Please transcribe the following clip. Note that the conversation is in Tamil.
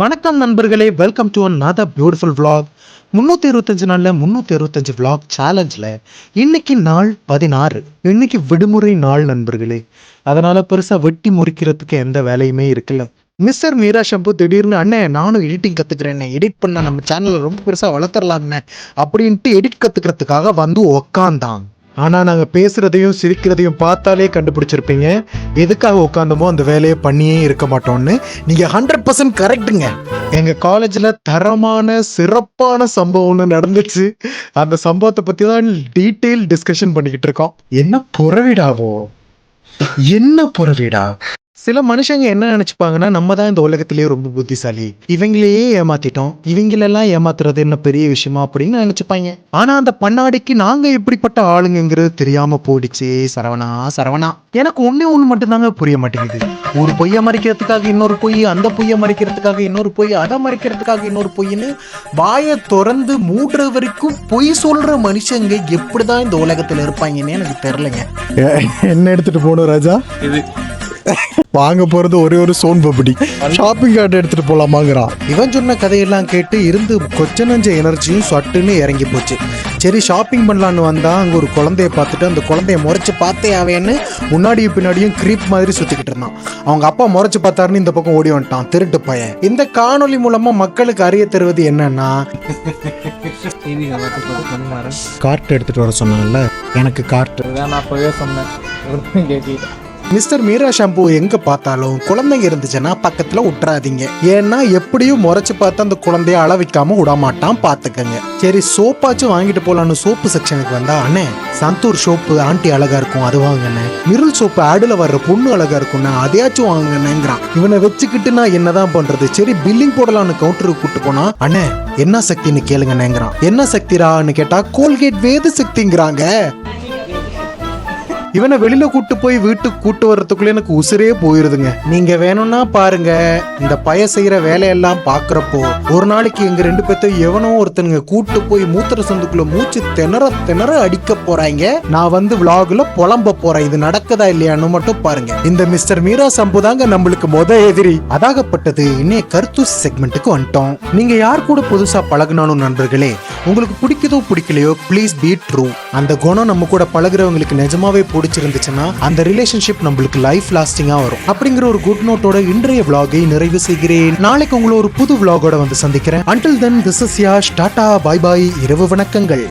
வணக்கம் நண்பர்களே, welcome to another beautiful vlog. 325 நாளில் 365 vlog சேலஞ்சில் இன்னைக்கு நாள் 16. இன்னைக்கு விடுமுறை நாள் நண்பர்களே. அதனால பெருசாக வெட்டி முறிக்கிறதுக்கு எந்த வேலையுமே இருக்குல்ல. மிஸ்டர் மீரா ஷம்பு திடீர்னு அண்ணே நானும் எடிட்டிங் கற்றுக்கிறேன், எடிட் பண்ண நம்ம சேனலில் ரொம்ப பெருசாக வளர்த்துடலாம்ண்ணே அப்படின்ட்டு எடிட் கற்றுக்கிறதுக்காக வந்து உக்காந்தான். ஆனால் நாங்கள் பேசுகிறதையும் சிரிக்கிறதையும் பார்த்தாலே கண்டுபிடிச்சிருப்பீங்க எதுக்காக உட்காந்தமோ அந்த வேலையை பண்ணியே இருக்க மாட்டோம்னு. நீங்கள் 100% கரெக்டுங்க. எங்கள் காலேஜில் தரமான சிறப்பான சம்பவம்னு நடந்துச்சு. அந்த சம்பவத்தை பற்றி தான் டீட்டெயில் டிஸ்கஷன் பண்ணிக்கிட்டு இருக்கோம். என்ன புறவிடாவோ, என்ன புறவிடா. சில மனுஷங்க என்ன நினைச்சுப்பாங்கன்னா, நம்ம தான் இந்த உலகத்திலேயே ரொம்ப புத்திசாலி, இவங்களையே ஏமாத்திட்டோம், இவங்களெல்லாம் ஏமாத்துறது என்ன பெரிய விஷயமா அப்படின்னு நினைச்சுப்பாங்க. ஆனா அந்த பண்ணாடிக்கு நாங்க எப்படிப்பட்ட ஆளுங்கிறது தெரியாம போயிடுச்சு. சரவணா எனக்கு ஒண்ணு மட்டும்தாங்க புரிய மாட்டேங்குது. ஒரு பொய்யை மறைக்கிறதுக்காக இன்னொரு பொய், அந்த பொய்யை மறைக்கிறதுக்காக இன்னொரு பொய், அதை மறைக்கிறதுக்காக இன்னொரு பொய்ன்னு வாயை திறந்து மூடுற வரைக்கும் பொய் சொல்ற மனுஷங்க எப்படிதான் இந்த உலகத்துல இருப்பாங்கன்னு எனக்கு தெரியலங்க. என்ன எடுத்துட்டு போகணும் ராஜா? இது வாங்க போறது ஒரே ஒரு சோன் பப்படி ஷாப்பிங் கார்டு எடுத்துட்டு போலாமாங்கிறான். இவன் சொன்ன கதையெல்லாம் கேட்டு இருந்து கொச்ச நஞ்ச எனர்ஜியும் சொட்டுன்னு இறங்கி போச்சு. சரி ஷாப்பிங் பண்ணலான்னு வந்தா அங்க ஒரு குழந்தைய பார்த்துட்டு அந்த குழந்தைய முறைச்சு பார்த்தே ஆவேன்னு முன்னாடியும் பின்னாடியும் கிரீப் மாதிரி சுத்திக்கிட்டு இருந்தான். அவங்க அப்பா முறைச்சு பார்த்தாருன்னு இந்த பக்கம் ஓடி வந்துட்டான் திருட்டு பையன். இந்த காணொலி மூலமா மக்களுக்கு அறிய தருவது என்னன்னா, கார்ட் எடுத்துட்டு வர சொன்னாங்கல்ல, எனக்கு கார்ட் நான் அப்பவே சொன்னேன். மிஸ்டர் மீரா ஷாம்பு எங்க பார்த்தாலும் குழந்தைங்க இருந்துச்சுன்னா பக்கத்துல விட்டுறாதீங்க. ஏன்னா எப்படியும் முறைச்சு பார்த்து அந்த குழந்தைய அள வைக்காம விடமாட்டான், பாத்துக்கங்க. சரி சோப்பாச்சும் வாங்கிட்டு போலான்னு சோப்பு செக்ஷனுக்கு வந்தா, அண்ணே சந்தூர் சோப்பு ஆண்டி அழகா இருக்கும் அது வாங்கண்ணே, மிருல் சோப்பு ஆடுல வர்ற பொண்ணு அழகா இருக்கும்னா அதையாச்சும் வாங்கண்ணேங்கிறான். இவனை வச்சுக்கிட்டு நான் என்னதான் பண்றது? சரி பில்லிங் போடலான்னு கவுண்டருக்கு கூட்டு போனா, அண்ணே என்ன சக்தின்னு கேளுங்கண்ணேங்கிறான். என்ன சக்திரான்னு கேட்டா கோல்கேட் வேத சக்திங்கிறாங்க. இவனை வெளியில கூட்டு போய் வீட்டுக்கு கூட்டு வர்றதுக்குள்ள எனக்கு உசுரே போயிருதுங்க. நீங்க வேணும்னா பாருங்க, இந்த பய செய்யற வேலையெல்லாம் பாக்குறப்போ ஒரு நாளைக்கு எங்க 2 பேர்த்த எவனோ ஒருத்தனுங்க கூட்டு போய் மூத்திர சந்துக்குள்ள மூச்சு திணற அடிக்க போறாங்க. நான் வந்து விளாகுல புலம்ப போறேன். இது நடக்குதா இல்லையான்னு மட்டும் பாருங்க. இந்த மிஸ்டர் மீரா சம்பு தாங்க நம்மளுக்கு எதிரி. அதாகப்பட்டது இன்னைய கருத்தூசி செக்மெண்ட்டுக்கு வந்துட்டோம். நீங்க யார் கூட புதுசா பழகினாலும் நண்பர்களே, உங்களுக்கு பிடிக்குதோ பிடிக்கலையோ ப்ளீஸ் பி ட்ரூ. அந்த குணம் நம்ம கூட பழகுறவங்களுக்கு நிஜமாவே பிடிச்சிருந்துச்சுன்னா அந்த ரிலேஷன்ஷிப் நம்மளுக்கு லைஃப் லாஸ்டிங்கா வரும். அப்படிங்கிற ஒரு குட் நோட்டோட இன்றைய vlog-ஐ நிறைவு செய்கிறேன். நாளைக்கு உங்களை ஒரு புது vlog-ஓட வந்து சந்திக்கிறேன். Until then, this is Yash. Tata, bye bye. இரவு வணக்கங்கள்.